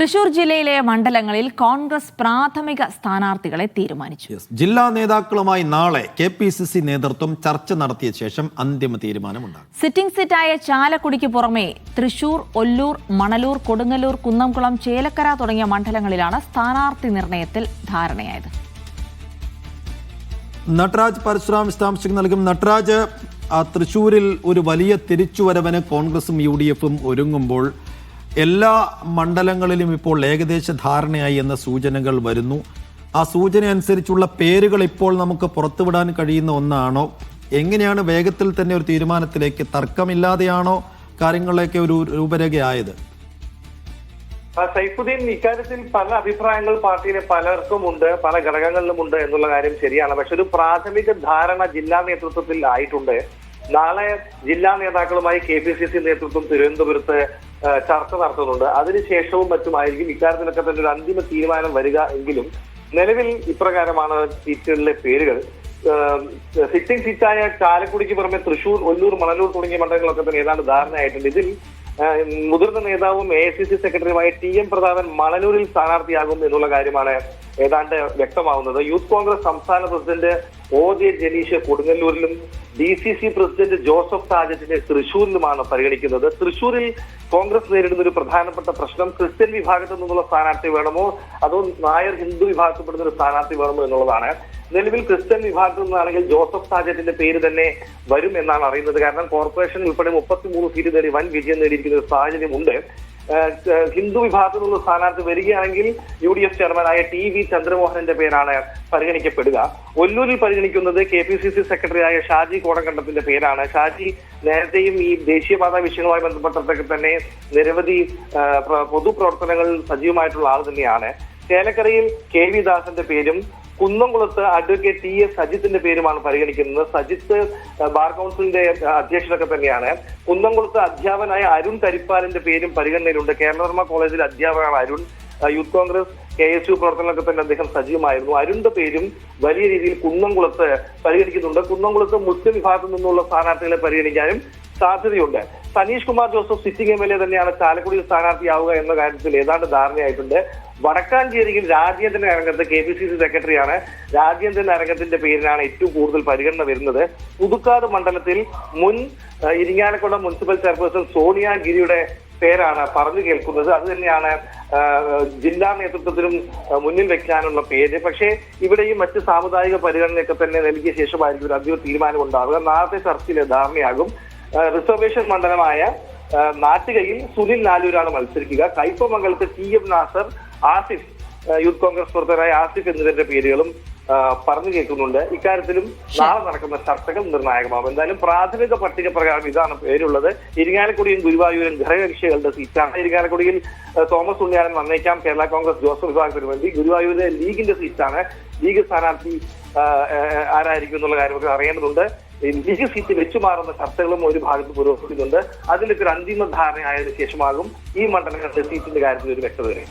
തൃശൂർ ജില്ലയിലെ മണ്ഡലങ്ങളിൽ കോൺഗ്രസ് പ്രാഥമിക സ്ഥാനാർത്ഥികളെ തീരുമാനിച്ചു. ജില്ലാ നേതാക്കളുമായി നാളെ KPCC നേതൃത്വം ചർച്ച നടത്തിയ ശേഷം അന്തിമ തീരുമാനമുണ്ടാകും. സിറ്റിംഗ് സീറ്റായ ചാലക്കുടിക്ക് പുറമെ തൃശൂർ, ഒല്ലൂർ, മണലൂർ, കൊടുങ്ങല്ലൂർ, കുന്നംകുളം, ചേലക്കര തുടങ്ങിയ മണ്ഡലങ്ങളിലാണ് സ്ഥാനാർത്ഥി നിർണയത്തിൽ ധാരണയായത്. നട്രാജ് പരശുറാം വിശദാംശങ്ങൾ നൽകും. നട്രാജ്, തൃശൂരിൽ ഒരു വലിയ തിരിച്ചുവരവിന് കോൺഗ്രസും UDFും ഒരുങ്ങുമ്പോൾ എല്ലാ മണ്ഡലങ്ങളിലും ഇപ്പോൾ ഏകദേശ ധാരണയായി എന്ന സൂചനകൾ വരുന്നു. ആ സൂചന അനുസരിച്ചുള്ള പേരുകൾ ഇപ്പോൾ നമുക്ക് പുറത്തുവിടാൻ കഴിയുന്ന ഒന്നാണോ? എങ്ങനെയാണ് വേഗത്തിൽ തന്നെ ഒരു തീരുമാനത്തിലേക്ക്, തർക്കമില്ലാതെയാണോ കാര്യങ്ങളിലേക്ക് ഒരു രൂപരേഖയായത്? സൈഫുദ്ദീൻ, ഇക്കാര്യത്തിൽ പല അഭിപ്രായങ്ങൾ പാർട്ടിയിലെ പലർക്കുമുണ്ട്, പല ഘടകങ്ങളിലുമുണ്ട് എന്നുള്ള കാര്യം ശരിയാണ്. പക്ഷെ ഒരു പ്രാഥമിക ധാരണ ജില്ലാ നേതൃത്വത്തിൽ ആയിട്ടുണ്ട്. നാളെ ജില്ലാ നേതാക്കളുമായി KPCC നേതൃത്വം തിരുവനന്തപുരത്ത് ചർച്ച നടത്തുന്നുണ്ട്. അതിനുശേഷവും മറ്റുമായിരിക്കും ഇക്കാര്യത്തിലൊക്കെ തന്നെ ഒരു അന്തിമ തീരുമാനം വരിക. എങ്കിലും നിലവിൽ ഇപ്രകാരമാണ് സീറ്റുകളിലെ പേരുകൾ. സിറ്റിംഗ് സീറ്റായ ചാലക്കുടിക്ക് പുറമെ തൃശൂർ, ഒല്ലൂർ, മണലൂർ തുടങ്ങിയ മണ്ഡലങ്ങളൊക്കെ തന്നെ ഏതാണ്ട് ധാരണയായിട്ടുണ്ട്. ഇതിൽ മുതിർന്ന നേതാവും AICC സെക്രട്ടറിയുമായ TM പ്രതാപൻ മണലൂരിൽ സ്ഥാനാർത്ഥിയാകും എന്നുള്ള കാര്യമാണ് ഏതാണ്ട് വ്യക്തമാവുന്നത്. യൂത്ത് കോൺഗ്രസ് സംസ്ഥാന പ്രസിഡന്റ് OJ ജനീഷ് കൊടുങ്ങല്ലൂരിലും DCC പ്രസിഡന്റ് ജോസഫ് താജറ്റിനെ തൃശൂരിലുമാണ് പരിഗണിക്കുന്നത്. തൃശൂരിൽ കോൺഗ്രസ് നേരിടുന്ന ഒരു പ്രധാനപ്പെട്ട പ്രശ്നം ക്രിസ്ത്യൻ വിഭാഗത്തിൽ നിന്നുള്ള സ്ഥാനാർത്ഥി വേണമോ അതോ നായർ ഹിന്ദു വിഭാഗത്തിൽപ്പെടുന്ന ഒരു സ്ഥാനാർത്ഥി വേണമോ എന്നുള്ളതാണ്. നിലവിൽ ക്രിസ്ത്യൻ വിഭാഗത്തിൽ നിന്നാണെങ്കിൽ ജോസഫ് താജറ്റിന്റെ പേര് തന്നെ വരും എന്നാണ് അറിയുന്നത്. കാരണം കോർപ്പറേഷൻ ഉൾപ്പെടെ 33 സീറ്റ് നേടി വൻ വിജയം നേടിയിരിക്കുന്ന ഒരു സാഹചര്യമുണ്ട്. ഹിന്ദു വിഭാഗത്തിൽ നിന്നുള്ള സ്ഥാനാർത്ഥി വരികയാണെങ്കിൽ UDF ചെയർമാനായ TV ചന്ദ്രമോഹനന്റെ പേരാണ് പരിഗണിക്കപ്പെടുക. ഒല്ലൂരിൽ പരിഗണിക്കുന്നത് KPCC സെക്രട്ടറിയായ ഷാജി കോടങ്കണ്ടത്തിന്റെ പേരാണ്. ഷാജി നേരത്തെയും ഈ ദേശീയപാത വിഷയങ്ങളുമായി ബന്ധപ്പെട്ടതൊക്കെ തന്നെ നിരവധി പൊതുപ്രവർത്തനങ്ങളിൽ സജീവമായിട്ടുള്ള ആൾ തന്നെയാണ്. ചേലക്കരയിൽ KV ദാസന്റെ പേരും കുന്നംകുളത്ത് അഡ്വക്കേറ്റ് TS സജിത്തിന്റെ പേരുമാണ് പരിഗണിക്കുന്നത്. സജിത്ത് ബാർ കൗൺസിലിന്റെ അധ്യക്ഷനൊക്കെ തന്നെയാണ്. കുന്നംകുളത്ത് അധ്യാപകനായ അരുൺ കരിപ്പാലിന്റെ പേരും പരിഗണനയിലുണ്ട്. കേരളവർമ്മ കോളേജിലെ അധ്യാപകനാണ് അരുൺ. യൂത്ത് കോൺഗ്രസ് KSU പ്രവർത്തനങ്ങളൊക്കെ തന്നെ അദ്ദേഹം സജീവമായിരുന്നു. അരുണിന്റെ പേരും വലിയ രീതിയിൽ കുന്നംകുളത്ത് പരിഗണിക്കുന്നുണ്ട്. കുന്നംകുളത്ത് മുസ്ലിം വിഭാഗത്തിൽ നിന്നുള്ള സ്ഥാനാർത്ഥികളെ പരിഗണിക്കാനും സാധ്യതയുണ്ട്. സനീഷ് കുമാർ ജോസഫ് സിറ്റിംഗ് MLA തന്നെയാണ് ചാലക്കുടിയിൽ സ്ഥാനാർത്ഥിയാവുക എന്ന കാര്യത്തിൽ ഏതാണ്ട് ധാരണയായിട്ടുണ്ട്. വടക്കാഞ്ചേരിയിൽ രാജേന്ദ്രൻ അരങ്ങത്ത് KPCC സെക്രട്ടറിയാണ്. രാജേന്ദ്രൻ അരങ്ങത്തിന്റെ പേരിനാണ് ഏറ്റവും കൂടുതൽ പരിഗണന വരുന്നത്. പുതുക്കാട് മണ്ഡലത്തിൽ മുൻ ഇരിങ്ങാലക്കുട മുനിസിപ്പൽ ചെയർപേഴ്സൺ സോണിയാഗിരിയുടെ പേരാണ് പറഞ്ഞു കേൾക്കുന്നത്. അത് തന്നെയാണ് ജില്ലാ നേതൃത്വത്തിനും മുന്നിൽ വെക്കാനുള്ള പേര്. പക്ഷേ ഇവിടെയും മറ്റ് സാമുദായിക പരിഗണനയൊക്കെ തന്നെ നൽകിയ ശേഷമായിരിക്കും ഒരു അന്തിമ തീരുമാനമുണ്ടാവുക. നാളത്തെ ചർച്ചയിൽ ധാരണയാകും. റിസർവേഷൻ മണ്ഡലമായ നാട്ടികയിൽ സുനിൽ നാലൂരാണ് മത്സരിക്കുക. കയ്പമംഗലത്ത് TM നാസർ, ആസിഫ്, യൂത്ത് കോൺഗ്രസ് പ്രവർത്തകരായ ആസിഫ് എന്നിവരുടെ പേരുകളും പറഞ്ഞു കേൾക്കുന്നുണ്ട്. ഇക്കാര്യത്തിലും നാളെ നടക്കുന്ന ചർച്ചകൾ നിർണായകമാകും. എന്തായാലും പ്രാഥമിക പട്ടിക പ്രകാരം ഇതാണ് പേരുള്ളത്. ഇരിങ്ങാലക്കുടിയും ഗുരുവായൂരും ഘടകകക്ഷികളുടെ സീറ്റാണ്. ഇരിങ്ങാലക്കുടിയിൽ തോമസ് ഉണ്ണിയാരൻ വന്നേക്കാം, കേരള കോൺഗ്രസ് ജോസഫ് വിഭാഗത്തിന് വേണ്ടി. ഗുരുവായൂരിലെ ലീഗിന്റെ സീറ്റാണ്. ലീഗ് സ്ഥാനാർത്ഥി ആരായിരിക്കും എന്നുള്ള കാര്യമൊക്കെ അറിയേണ്ടതുണ്ട്. ലീഗ് സീറ്റ് വെച്ചുമാറുന്ന ചർച്ചകളും ഒരു ഭാഗത്ത് പുരോഗമിക്കുന്നുണ്ട്. അതിലൊക്കെ ഒരു അന്തിമ ധാരണയായതിനു ശേഷമാകും ഈ മണ്ഡലങ്ങളുടെ സീറ്റിന്റെ കാര്യത്തിൽ ഒരു വ്യക്തത വരും.